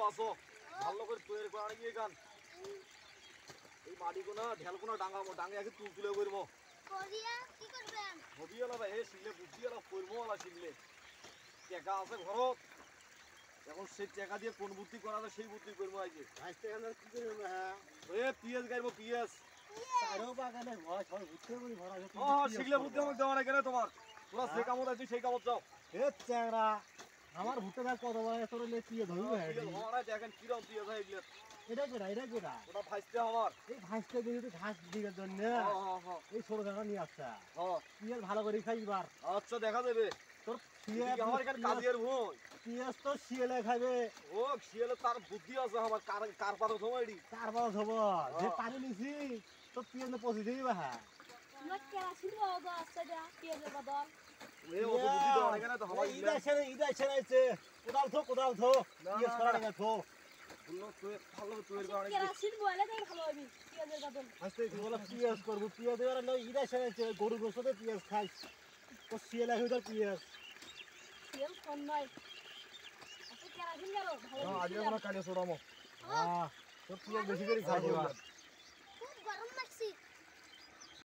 আসো ভালো করে তৈরি করে গিয়ে গান এই মাটি কোনা ঢেল কোনা ডাঙ্গামো ডাঙ্গে আগে তুলে করবো করিয়া কি করবেন হবিয়ালা ভাই হে শিলে বুদ্ধিয়ালা করবো আলা শিলে টাকা আছে ঘরত এখন সেই টাকা দিয়ে কোন বুদ্ধি করা যায় সেই বুদ্ধি করবো আজকে কি করবে হ্যাঁ পিএস গাইবো পিএস আরো বাগানে ঘর সব ঘুরতে করে ঘর আছে শিখলে বুদ্ধি আমাকে দেওয়া না কেন তোমার তোরা যে কামত আছে সেই কামত যাও এ চ্যাংরা আমার ভুট্টা ভাই কত বড় তোর লে পিয়ে ধরবে হওয়ারা দেখেন কিরম পিএস হয় এগুলো এটা কেডা ওটা ভাইস্তে আমার এই ভাইসটা দিয়ে তো ঘাস দিকে জন্য এই ছোট জায়গা নিয়ে আসছে পিঁয়াজ ভালো করে খাইবার আচ্ছা দেখা যাবে তোর পিঁয়াজ আমার এখানে কাজের ভুঁই পিঁয়াজ তো শিয়ালে খাবে ও শিয়ালে তার বুদ্ধি আছে আমার কার পারো সময়ডি তারপর হব যে পানি নিছি তো পিঁয়াজ পচি দিবা হ্যাঁ আমরা কেরাসিন বাবা আছে যা পেঁয়াজের বদল এ ও বুদ্ধি দাও না কেন তো আমার ইদা ছেড়েছে কোদাল থো পিঁয়াজ করা না থো বললো তুই ভালো তৈরি করে কেরাসিন বলে তাই ভালো হবে পেঁয়াজের বদল আস্তে বলে পিঁয়াজ করবো পিঁয়াজ এবার ইদা ছেড়েছে গরু গোশতে পিঁয়াজ খাই তো শিয়ালে হইতো পিঁয়াজ তেল কম নয় আচ্ছা কেরাসিন গেল ভালো আজকে আমরা কাটে সোড়ামো তোর পিঁয়াজ বেশি করে খাই